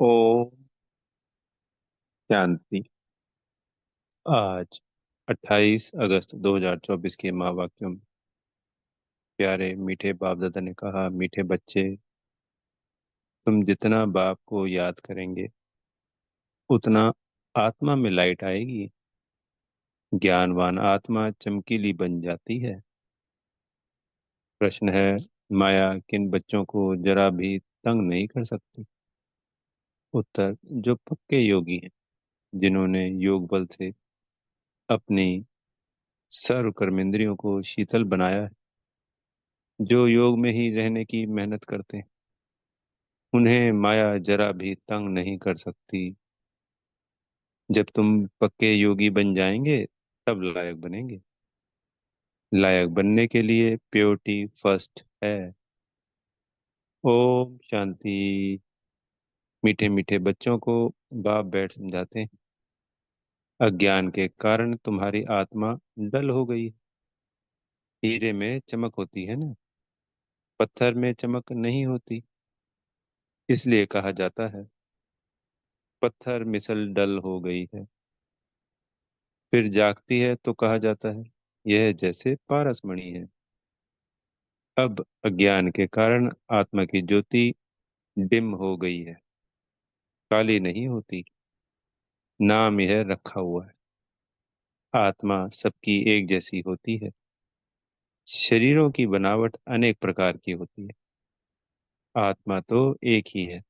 ओम शांति। आज 28 अगस्त 2024 के महावाक्यों में प्यारे मीठे बाप दादा ने कहा, मीठे बच्चे, तुम जितना बाप को याद करेंगे उतना आत्मा में लाइट आएगी। ज्ञानवान आत्मा चमकीली बन जाती है। प्रश्न है, माया किन बच्चों को जरा भी तंग नहीं कर सकती? उत्तर, जो पक्के योगी हैं, जिन्होंने योग बल से अपनी सर्व कर्मेंद्रियों को शीतल बनाया है, जो योग में ही रहने की मेहनत करते हैं, उन्हें माया जरा भी तंग नहीं कर सकती। जब तुम पक्के योगी बन जाएंगे तब लायक बनेंगे। लायक बनने के लिए प्योरिटी फर्स्ट है। ओम शांति। मीठे मीठे बच्चों को बाप बैठ समझाते हैं, अज्ञान के कारण तुम्हारी आत्मा डल हो गई है। हीरे में चमक होती है ना, पत्थर में चमक नहीं होती। इसलिए कहा जाता है पत्थर मिसल डल हो गई है। फिर जागती है तो कहा जाता है यह जैसे पारसमणि है। अब अज्ञान के कारण आत्मा की ज्योति डिम हो गई है, काली नहीं होती। नाम यह रखा हुआ है। आत्मा सबकी एक जैसी होती है। शरीरों की बनावट अनेक प्रकार की होती है, आत्मा तो एक ही है।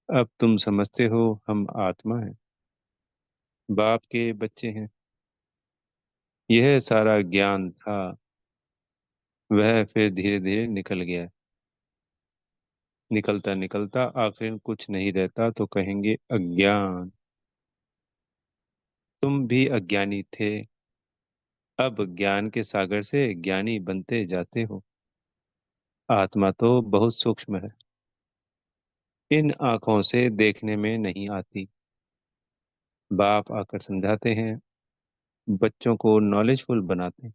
अब तुम समझते हो हम आत्मा हैं, बाप के बच्चे हैं। यह सारा ज्ञान था, वह फिर धीरे धीरे निकल गया। निकलता निकलता आखिर में कुछ नहीं रहता तो कहेंगे अज्ञान। तुम भी अज्ञानी थे, अब ज्ञान के सागर से ज्ञानी बनते जाते हो। आत्मा तो बहुत सूक्ष्म है, इन आंखों से देखने में नहीं आती। बाप आकर समझाते हैं, बच्चों को नॉलेजफुल बनाते हैं,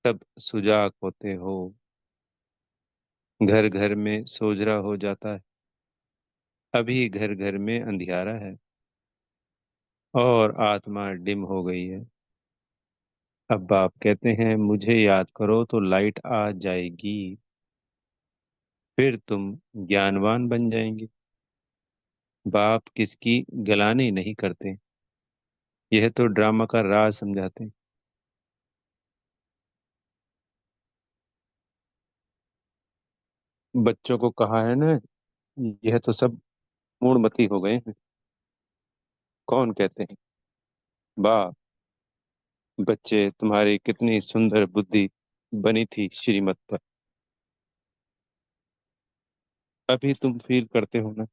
तब सुजाग होते हो। घर घर में सोजरा हो जाता है, अभी घर घर में अंधियारा है और आत्मा डिम हो गई है। अब बाप कहते हैं मुझे याद करो तो लाइट आ जाएगी, फिर तुम ज्ञानवान बन जाएंगे। बाप किसकी गलानी नहीं करते, यह तो ड्रामा का राज समझाते हैं। बच्चों को कहा है ना, यह तो सब मूढ़मती हो गए हैं। कौन कहते हैं? बाप। बच्चे, तुम्हारी कितनी सुंदर बुद्धि बनी थी श्रीमत पर, अभी तुम फील करते हो ना?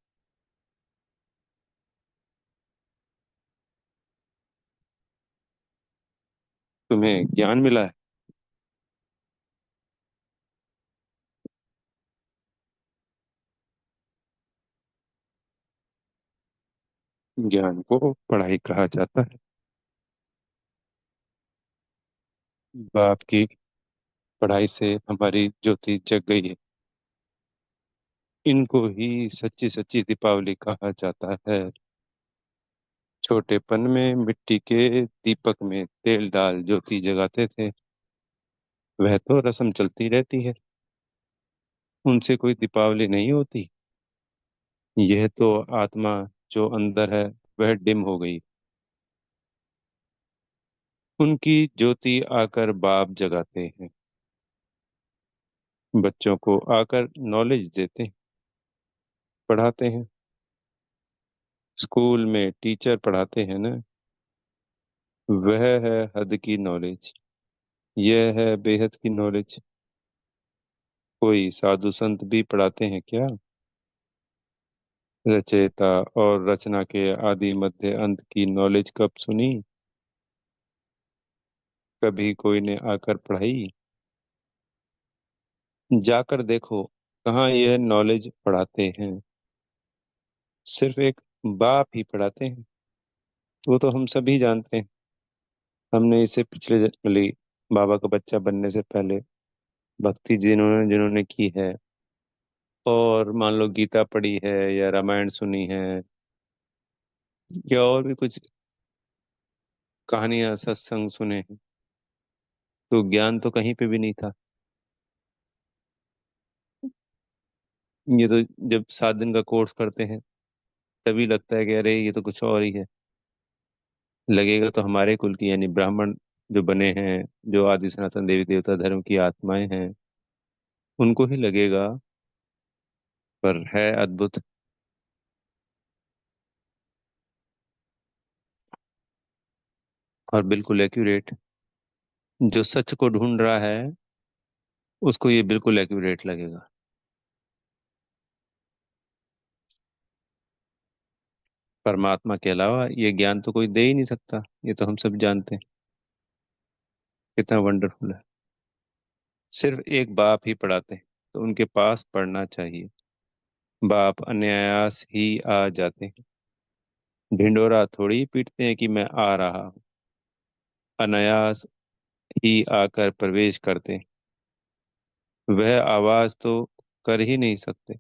तुम्हें ज्ञान मिला है। ज्ञान को पढ़ाई कहा जाता है। बाप की पढ़ाई से हमारी ज्योति जग गई है। इनको ही सच्ची सच्ची दीपावली कहा जाता है। छोटेपन में मिट्टी के दीपक में तेल डाल ज्योति जगाते थे, वह तो रस्म चलती रहती है, उनसे कोई दीपावली नहीं होती। यह तो आत्मा जो अंदर है वह डिम हो गई, उनकी ज्योति आकर बाप जगाते हैं। बच्चों को आकर नॉलेज देते हैं, पढ़ाते हैं। स्कूल में टीचर पढ़ाते हैं ना, वह है हद की नॉलेज, यह है बेहद की नॉलेज। कोई साधु संत भी पढ़ाते हैं क्या? रचयिता और रचना के आदि मध्य अंत की नॉलेज कब सुनी? कभी कोई ने आकर पढ़ाई? जाकर देखो कहाँ यह नॉलेज पढ़ाते हैं। सिर्फ एक बाप ही पढ़ाते हैं, वो तो हम सभी जानते हैं। हमने इसे पिछले जन्म बाबा का बच्चा बनने से पहले भक्ति जिन्होंने जिन्होंने की है, और मान लो गीता पढ़ी है या रामायण सुनी है या और भी कुछ कहानियां सत्संग सुने हैं, तो ज्ञान तो कहीं पे भी नहीं था। ये तो जब 7 दिन का कोर्स करते हैं तभी लगता है कि अरे ये तो कुछ और ही है। लगेगा तो हमारे कुल की यानी ब्राह्मण जो बने हैं, जो आदि सनातन देवी देवता धर्म की आत्माएं हैं, उनको ही लगेगा। पर है अद्भुत। और बिल्कुल एक्यूरेट। जो सच को ढूंढ रहा है उसको ये बिल्कुल एक्यूरेट लगेगा। परमात्मा के अलावा ये ज्ञान तो कोई दे ही नहीं सकता, ये तो हम सब जानते हैं। कितना वंडरफुल है। सिर्फ एक बाप ही पढ़ाते हैं, तो उनके पास पढ़ना चाहिए। बाप अनायास ही आ जाते हैं। ढिंडोरा थोड़ी पीटते हैं कि मैं आ रहा हूँ। अनायास ही आकर प्रवेश करते हैं। वह आवाज तो कर ही नहीं सकते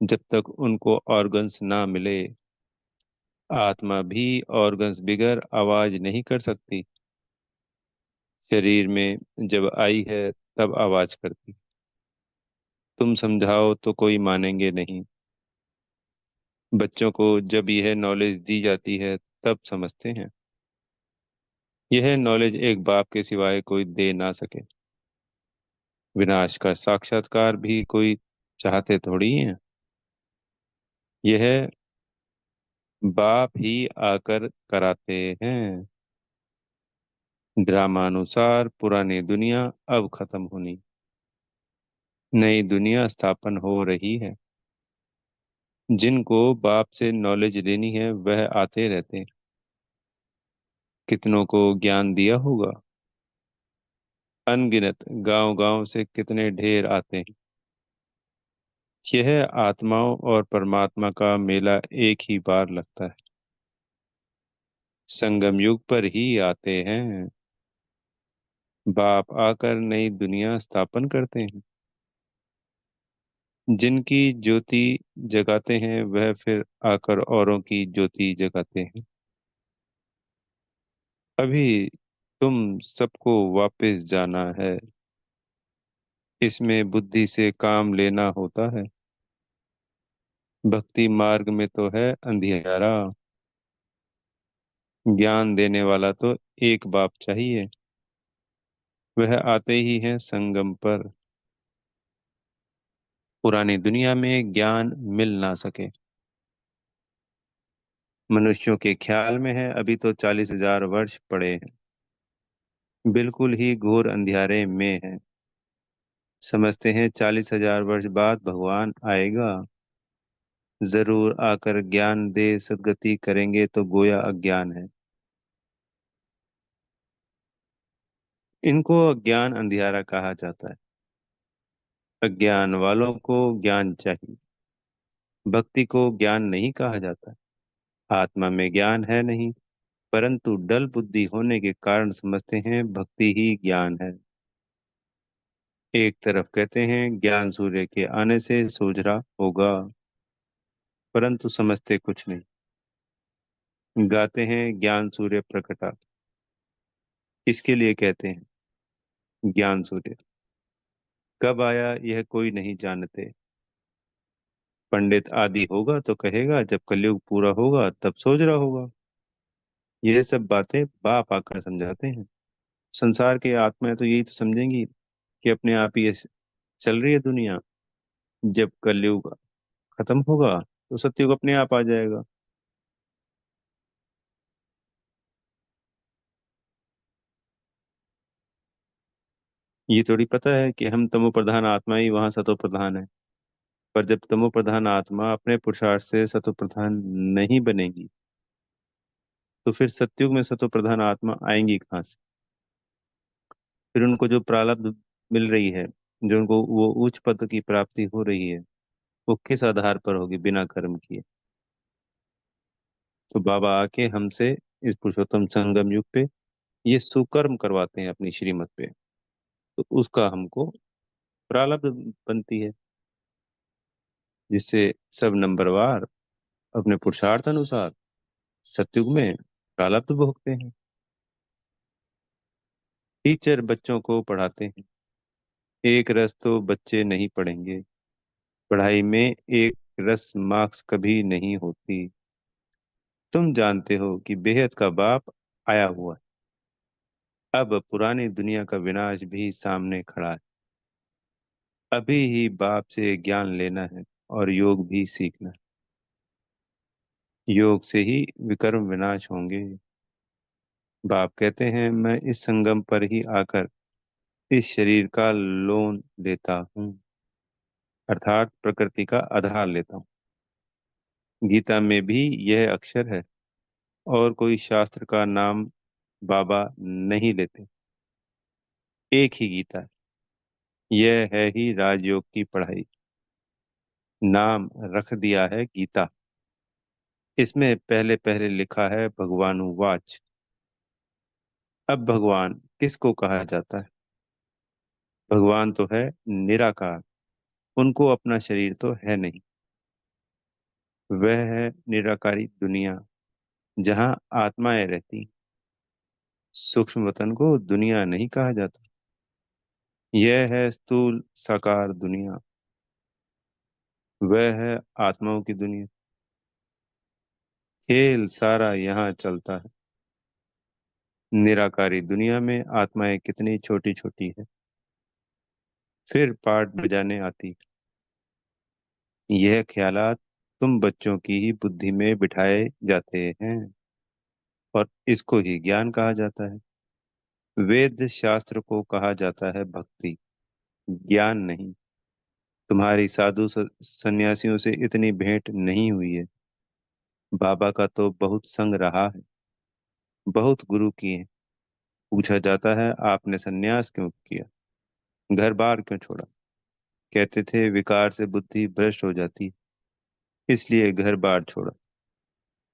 जब तक उनको ऑर्गन्स ना मिले। आत्मा भी ऑर्गन्स बिगर आवाज नहीं कर सकती। शरीर में जब आई है तब आवाज करती। तुम समझाओ तो कोई मानेंगे नहीं। बच्चों को जब यह नॉलेज दी जाती है तब समझते हैं। यह नॉलेज एक बाप के सिवाय कोई दे ना सके। विनाश का साक्षात्कार भी कोई चाहते थोड़ी है। यह बाप ही आकर कराते हैं। ड्रामानुसार पुरानी दुनिया अब खत्म होनी, नई दुनिया स्थापन हो रही है। जिनको बाप से नॉलेज लेनी है वह आते रहते हैं। कितनों को ज्ञान दिया होगा। अनगिनत गांव गांव से कितने ढेर आते हैं। यह आत्माओं और परमात्मा का मेला एक ही बार लगता है। संगम युग पर ही आते हैं। बाप आकर नई दुनिया स्थापन करते हैं। जिनकी ज्योति जगाते हैं वह फिर आकर औरों की ज्योति जगाते हैं। अभी तुम सबको वापस जाना है। इसमें बुद्धि से काम लेना होता है। भक्ति मार्ग में तो है अंधियारा। ज्ञान देने वाला तो एक बाप चाहिए। वह आते ही हैं संगम पर। पुरानी दुनिया में ज्ञान मिल ना सके। मनुष्यों के ख्याल में है अभी तो 40,000 वर्ष पड़े हैं। बिल्कुल ही घोर अंधियारे में है। समझते हैं 40,000 वर्ष बाद भगवान आएगा। जरूर आकर ज्ञान दे सद्गति करेंगे तो गोया अज्ञान है। इनको अज्ञान अंधियारा कहा जाता है। अज्ञान वालों को ज्ञान चाहिए। भक्ति को ज्ञान नहीं कहा जाता। आत्मा में ज्ञान है नहीं, परंतु डल बुद्धि होने के कारण समझते हैं भक्ति ही ज्ञान है। एक तरफ कहते हैं ज्ञान सूर्य के आने से सोझरा होगा, परंतु समझते कुछ नहीं। गाते हैं ज्ञान सूर्य प्रकटा। किसके लिए कहते हैं ज्ञान सूर्य? कब आया यह कोई नहीं जानते। पंडित आदि होगा तो कहेगा जब कलयुग पूरा होगा तब सोझरा होगा। यह सब बातें बाप आकर समझाते हैं। संसार के आत्माएं तो यही तो समझेंगी कि अपने आप ही ऐसे चल रही है दुनिया। जब कलयुग खत्म होगा तो सतयुग अपने आप आ जाएगा। ये थोड़ी पता है कि हम तमो प्रधान आत्मा ही वहां सतो प्रधान है। पर जब तमो प्रधान आत्मा अपने पुरुषार्थ से सतो प्रधान नहीं बनेगी तो फिर सतयुग में सतो प्रधान आत्मा आएंगी कहाँ से? फिर उनको जो प्रारब्ध मिल रही है, जो उनको वो उच्च पद की प्राप्ति हो रही है, वो किस आधार पर होगी बिना कर्म किए? तो बाबा आके हमसे इस पुरुषोत्तम संगम युग पे ये सुकर्म करवाते हैं अपनी श्रीमत पे। तो उसका हमको प्रारब्ध बनती है। जिससे सब नंबरवार अपने पुरुषार्थ अनुसार सत्युग में प्रारब्ध भोगते हैं। टीचर बच्चों को पढ़ाते हैं। एक रस तो बच्चे नहीं पढ़ेंगे। पढ़ाई में एक रस मार्क्स कभी नहीं होती। तुम जानते हो कि बेहद का बाप आया हुआ है। अब पुरानी दुनिया का विनाश भी सामने खड़ा है। अभी ही बाप से ज्ञान लेना है और योग भी सीखना है। योग से ही विकर्म विनाश होंगे। बाप कहते हैं, मैं इस संगम पर ही आकर इस शरीर का लोन लेता हूँ, अर्थात प्रकृति का आधार लेता हूँ। गीता में भी यह अक्षर है और कोई शास्त्र का नाम बाबा नहीं लेते। एक ही गीता है। यह है ही राजयोग की पढ़ाई। नाम रख दिया है गीता। इसमें पहले पहले लिखा है भगवानुवाच। अब भगवान किसको कहा जाता है? भगवान तो है निराकार। उनको अपना शरीर तो है नहीं। वह है निराकारी दुनिया, जहाँ आत्माएं रहती। सूक्ष्म वतन को दुनिया नहीं कहा जाता। यह है स्थूल साकार दुनिया। वह है आत्माओं की दुनिया। खेल सारा यहाँ चलता है। निराकारी दुनिया में आत्माएं कितनी छोटी छोटी है, फिर पाठ बजाने आती। यह ख्यालात तुम बच्चों की ही बुद्धि में बिठाए जाते हैं और इसको ही ज्ञान कहा जाता है। वेद शास्त्र को कहा जाता है भक्ति, ज्ञान नहीं। तुम्हारी साधु सन्यासियों से इतनी भेंट नहीं हुई है। बाबा का तो बहुत संग रहा है, बहुत गुरु किए। पूछा जाता है, आपने सन्यास क्यों किया, घर बार क्यों छोड़ा? कहते थे, विकार से बुद्धि भ्रष्ट हो जाती, इसलिए घर बार छोड़ा।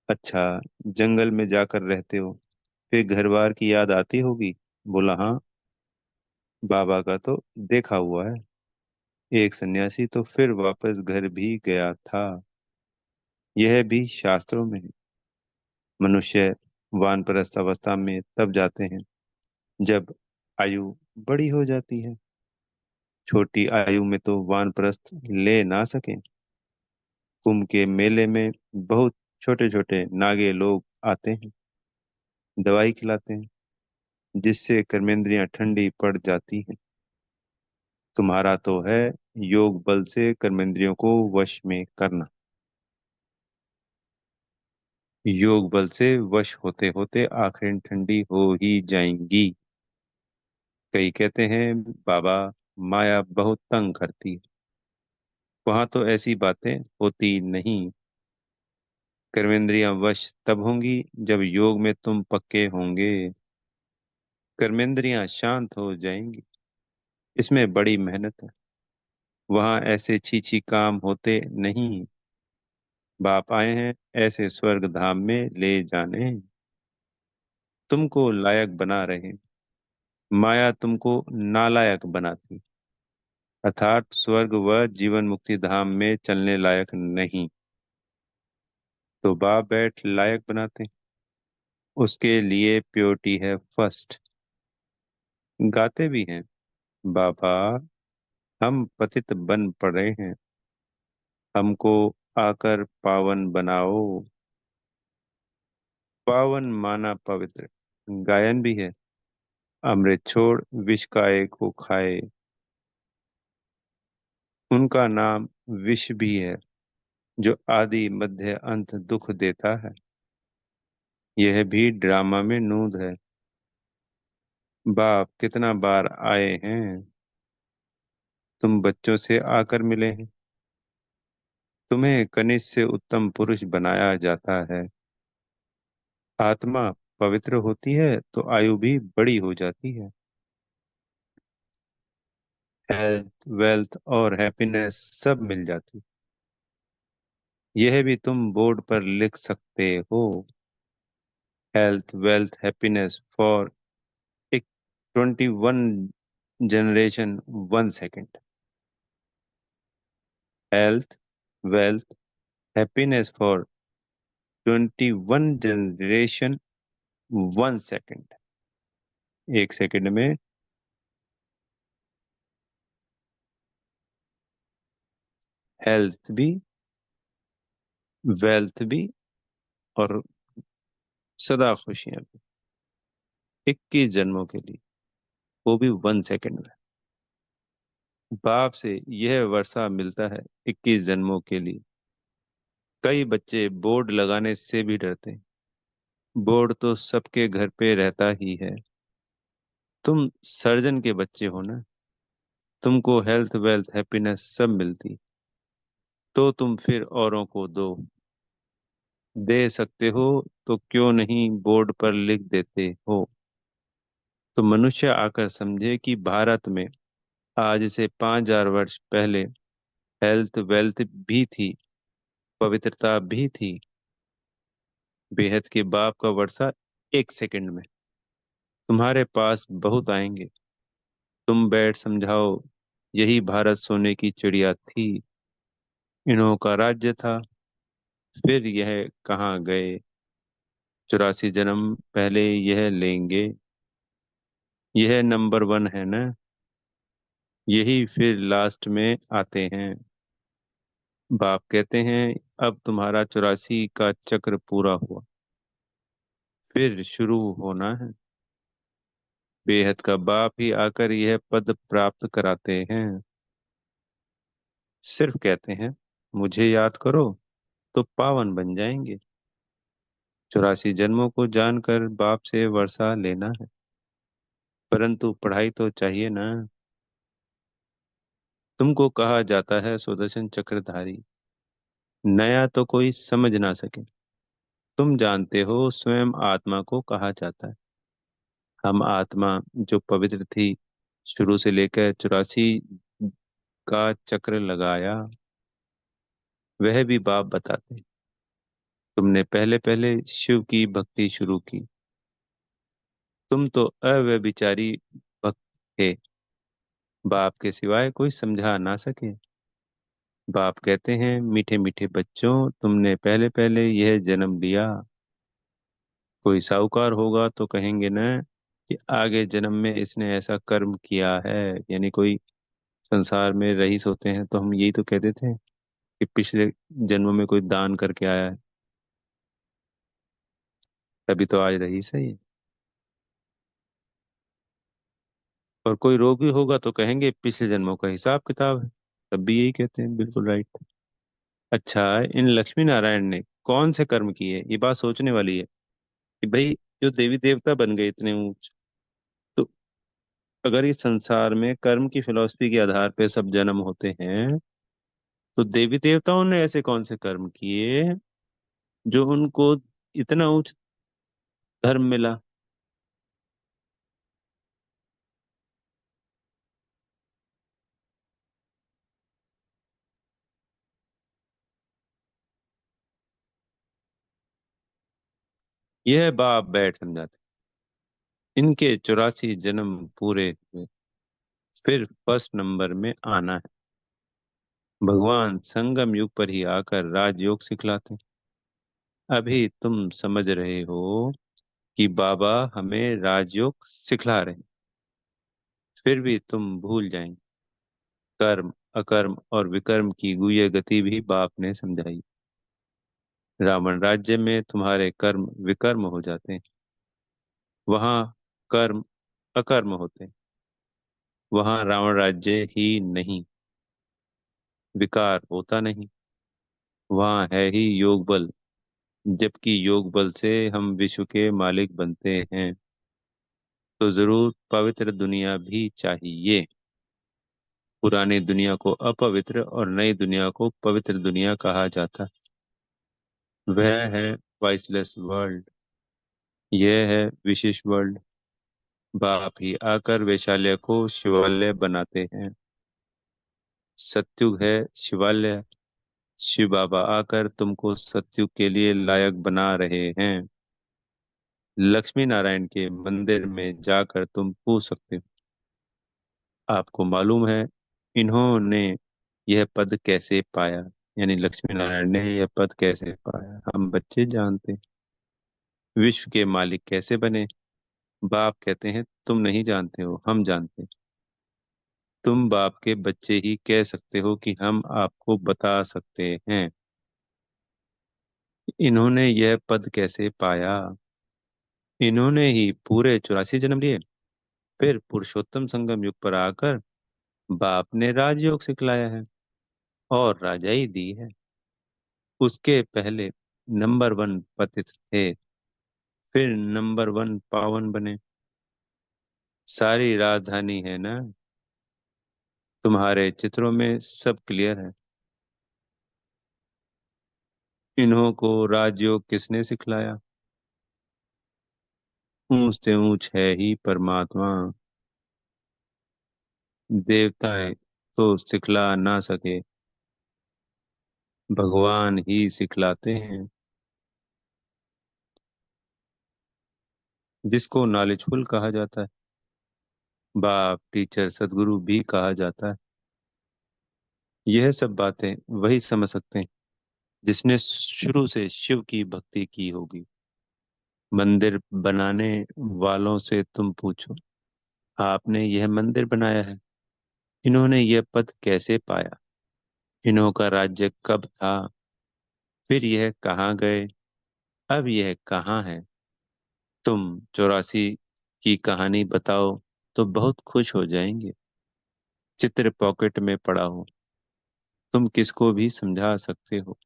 अच्छा, जंगल में जाकर रहते हो, फिर घर बार की याद आती होगी? बोला, हाँ। बाबा का तो देखा हुआ है। एक सन्यासी तो फिर वापस घर भी गया था। यह भी शास्त्रों में है। मनुष्य वानप्रस्थ अवस्था में तब जाते हैं जब आयु बड़ी हो जाती है। छोटी आयु में तो वानप्रस्थ ले ना सके। कुंभ के मेले में बहुत छोटे छोटे नागे लोग आते हैं, दवाई खिलाते हैं, जिससे कर्मेंद्रियां ठंडी पड़ जाती हैं। तुम्हारा तो है योग बल से कर्मेंद्रियों को वश में करना। योग बल से वश होते होते आखिर ठंडी हो ही जाएंगी। कई कहते हैं, बाबा माया बहुत तंग करती है। वहां तो ऐसी बातें होती नहीं। कर्मेंद्रियां वश तब होंगी जब योग में तुम पक्के होंगे। कर्मेंद्रियां शांत हो जाएंगी। इसमें बड़ी मेहनत है। वहां ऐसे छीछी काम होते नहीं। बाप आए हैं ऐसे स्वर्ग धाम में ले जाने। तुमको लायक बना रहे। माया तुमको नालायक बनाती, अर्थात स्वर्ग व जीवन मुक्ति धाम में चलने लायक नहीं। तो बाप बैठ लायक बनाते। उसके लिए प्योरिटी है फर्स्ट। गाते भी हैं, बाबा हम पतित बन पड़े हैं, हमको आकर पावन बनाओ। पावन माना पवित्र। गायन भी है, अमृत छोड़ विष काय को खाए। उनका नाम विष भी है, जो आदि मध्य अंत दुख देता है। यह भी ड्रामा में नूद है। बाप कितना बार आए हैं। तुम बच्चों से आकर मिले हैं। तुम्हें कनिष्ठ से उत्तम पुरुष बनाया जाता है। आत्मा पवित्र होती है तो आयु भी बड़ी हो जाती है। हेल्थ वेल्थ और हैप्पीनेस सब मिल जाती। यह भी तुम बोर्ड पर लिख सकते हो। हेल्थ वेल्थ हैप्पीनेस फॉर एक 21 generation 1 second. Health wealth, happiness for 21 generation, 1 second. 1 second में हेल्थ भी, वेल्थ भी, और सदा खुशियां भी, 21 जन्मों के लिए, वो भी 1 सेकेंड में। बाप से यह वर्षा मिलता है 21 जन्मों के लिए। कई बच्चे बोर्ड लगाने से भी डरते हैं। बोर्ड तो सबके घर पे रहता ही है। तुम सर्जन के बच्चे हो ना, तुमको हेल्थ वेल्थ हैप्पीनेस सब मिलती, तो तुम फिर औरों को दो। दे सकते हो तो क्यों नहीं बोर्ड पर लिख देते हो। तो मनुष्य आकर समझे कि भारत में आज से 5,000 वर्ष पहले हेल्थ वेल्थ भी थी, पवित्रता भी थी। बेहद के बाप का वर्षा 1 सेकंड में। तुम्हारे पास बहुत आएंगे, तुम बैठ समझाओ। यही भारत सोने की चिड़िया थी, इन्हों का राज्य था। फिर यह कहाँ गए, 84 जन्म पहले यह लेंगे। यह नंबर 1 है ना, यही फिर लास्ट में आते हैं। बाप कहते हैं अब तुम्हारा 84 का चक्र पूरा हुआ, फिर शुरू होना है। बेहद का बाप ही आकर यह पद प्राप्त कराते हैं। सिर्फ कहते हैं मुझे याद करो तो पावन बन जाएंगे। 84 जन्मों को जानकर बाप से वर्षा लेना है, परंतु पढ़ाई तो चाहिए ना। तुमको कहा जाता है सुदर्शन चक्रधारी, नया तो कोई समझ ना सके। तुम जानते हो स्वयं आत्मा को कहा जाता है। हम आत्मा जो पवित्र थी, शुरू से लेकर 84 का चक्र लगाया, वह भी बाप बताते हैं। तुमने पहले पहले शिव की भक्ति शुरू की। तुम तो अव्यभिचारी भक्त थे, बाप के सिवाय कोई समझा ना सके। बाप कहते हैं मीठे मीठे बच्चों, तुमने पहले पहले यह जन्म लिया। कोई साहूकार होगा तो कहेंगे ना कि आगे जन्म में इसने ऐसा कर्म किया है। यानी कोई संसार में रईस होते हैं तो हम यही तो कहते थे कि पिछले जन्म में कोई दान करके आया है, तभी तो आज रईस है ये। और कोई रोगी होगा तो कहेंगे पिछले जन्मों का हिसाब किताब है, तब भी यही कहते हैं, बिल्कुल राइट। अच्छा, इन लक्ष्मी नारायण ने कौन से कर्म किए, ये बात सोचने वाली है कि भाई जो देवी देवता बन गए इतने ऊंच, तो अगर इस संसार में कर्म की फिलॉसफी के आधार पे सब जन्म होते हैं, तो देवी देवताओं ने ऐसे कौन से कर्म किए जो उनको इतना उच्च धर्म मिला। यह बाप बैठ समझाते, इनके 84 जन्म पूरे हुए, फिर फर्स्ट नंबर में आना है। भगवान संगम युग पर ही आकर राजयोग सिखलाते। अभी तुम समझ रहे हो कि बाबा हमें राजयोग सिखला रहे हैं, फिर भी तुम भूल जाएंगे। कर्म, अकर्म और विकर्म की गुह्य गति भी बाप ने समझाई। रावण राज्य में तुम्हारे कर्म विकर्म हो जाते हैं, वहां कर्म अकर्म होते हैं। वहां रावण राज्य ही नहीं, विकार होता नहीं, वहां है ही योग बल। जबकि योग बल से हम विश्व के मालिक बनते हैं, तो जरूर पवित्र दुनिया भी चाहिए। पुरानी दुनिया को अपवित्र और नई दुनिया को पवित्र दुनिया कहा जाता। वह है वाइसलेस वर्ल्ड, यह है विशेष वर्ल्ड। बाप ही आकर वैशाल्य को शिवालय बनाते हैं। सत्युग है शिवालय, शिव बाबा आकर तुमको सत्युग के लिए लायक बना रहे हैं। लक्ष्मी नारायण के मंदिर में जाकर तुम पूछ सकते हो, आपको मालूम है इन्होंने यह पद कैसे पाया। यानी लक्ष्मी नारायण ने यह पद कैसे पाया? हम बच्चे जानते हैं। विश्व के मालिक कैसे बने? बाप कहते हैं तुम नहीं जानते हो, हम जानते हैं। तुम बाप के बच्चे ही कह सकते हो कि हम आपको बता सकते हैं। इन्होंने यह पद कैसे पाया? इन्होंने ही पूरे 84 जन्म लिए, फिर पुरुषोत्तम संगम युग पर आकर बाप ने राजयोग सिखलाया है और राजाई दी है। उसके पहले नंबर वन पतित थे, फिर नंबर वन पावन बने। सारी राजधानी है ना, तुम्हारे चित्रों में सब क्लियर है। इन्हों को राजयोग किसने सिखलाया? ऊंच से ऊंच है ही परमात्मा। देवताएं तो सिखला ना सके, भगवान ही सिखलाते हैं। जिसको नॉलेजफुल कहा जाता है, बाप टीचर सदगुरु भी कहा जाता है। यह सब बातें वही समझ सकते हैं जिसने शुरू से शिव की भक्ति की होगी। मंदिर बनाने वालों से तुम पूछो, आपने यह मंदिर बनाया है, इन्होंने यह पद कैसे पाया? इन्हों का राज्य कब था? फिर यह कहाँ गए? अब यह कहाँ है? तुम 84 की कहानी बताओ तो बहुत खुश हो जाएंगे। चित्र पॉकेट में पड़ा हो, तुम किसको भी समझा सकते हो।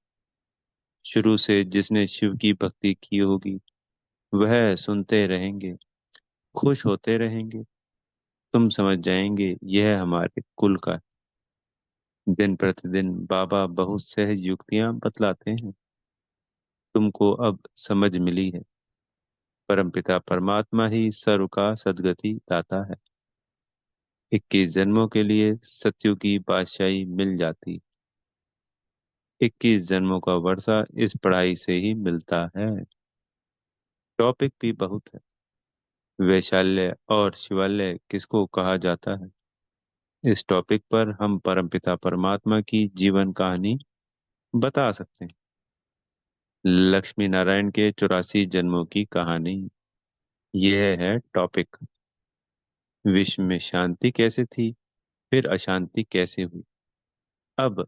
शुरू से जिसने शिव की भक्ति की होगी वह सुनते रहेंगे, खुश होते रहेंगे। तुम समझ जाएंगे यह हमारे कुल का है। दिन प्रतिदिन बाबा बहुत सहज युक्तियां बतलाते हैं। तुमको अब समझ मिली है, परमपिता परमात्मा ही सर्व का सद्गति दाता है। 21 जन्मों के लिए सत्यु की बादशाही मिल जाती। 21 जन्मों का वर्षा इस पढ़ाई से ही मिलता है। टॉपिक भी बहुत है। वैशाल्य और शिवालय किसको कहा जाता है? इस टॉपिक पर हम परमपिता परमात्मा की जीवन कहानी बता सकते हैं। लक्ष्मी नारायण के 84 जन्मों की कहानी, यह है टॉपिक। विश्व में शांति कैसे थी, फिर अशांति कैसे हुई, अब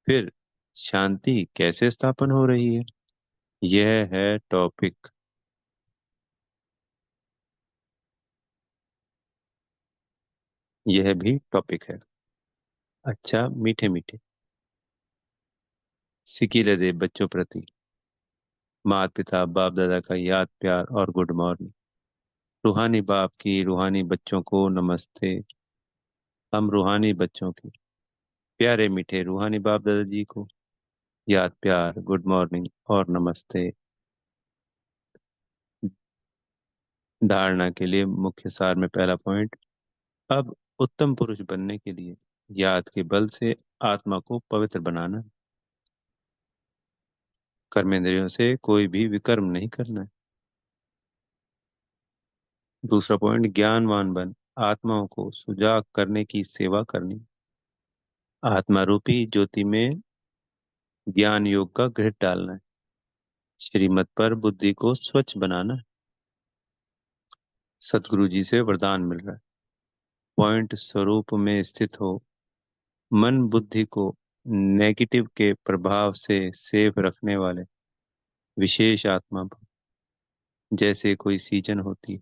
फिर शांति कैसे स्थापन हो रही है, यह है टॉपिक। यह भी टॉपिक है। अच्छा मीठे मीठे सिकीले दे बच्चों प्रति माता पिता बाप दादा का याद प्यार और गुड मॉर्निंग। रूहानी बाप की रूहानी बच्चों को नमस्ते। हम रूहानी बच्चों के प्यारे मीठे रूहानी बाप दादाजी को याद प्यार गुड मॉर्निंग और नमस्ते। धारणा के लिए मुख्य सार में पहला पॉइंट। अब उत्तम पुरुष बनने के लिए याद के बल से आत्मा को पवित्र बनाना, कर्मेंद्रियों से कोई भी विकर्म नहीं करना है। दूसरा पॉइंट, ज्ञानवान बन आत्माओं को सुजाग करने की सेवा करनी। आत्मा रूपी ज्योति में ज्ञान योग का घृत डालना है। श्रीमत पर बुद्धि को स्वच्छ बनाना है। सतगुरु जी से वरदान मिल रहा है। पॉइंट स्वरूप में स्थित हो, मन बुद्धि को नेगेटिव के प्रभाव से सेफ रखने वाले विशेष आत्मा भव। जैसे कोई सीजन होती है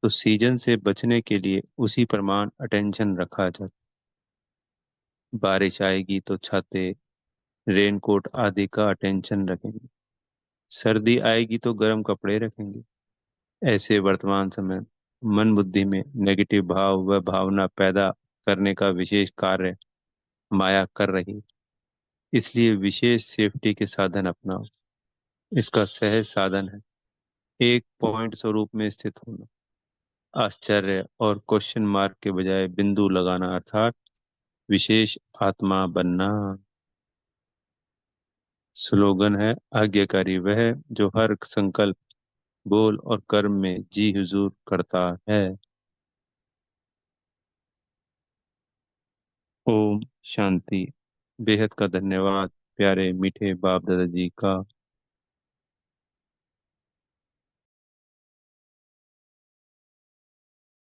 तो सीजन से बचने के लिए उसी प्रमाण अटेंशन रखा जाता। बारिश आएगी तो छाते रेनकोट आदि का अटेंशन रखेंगे, सर्दी आएगी तो गर्म कपड़े रखेंगे। ऐसे वर्तमान समय मन बुद्धि में नेगेटिव भाव व भावना पैदा करने का विशेष कार्य माया कर रही है। इसलिए विशेष सेफ्टी के साधन अपनाओ। इसका सहज साधन है एक पॉइंट स्वरूप में स्थित होना, आश्चर्य और क्वेश्चन मार्क के बजाय बिंदु लगाना, अर्थात विशेष आत्मा बनना। स्लोगन है, आज्ञाकारी वह जो हर संकल्प बोल और कर्म में जी हुजूर करता है। ओम शांति। बेहद का धन्यवाद। प्यारे मीठे बाप दादाजी का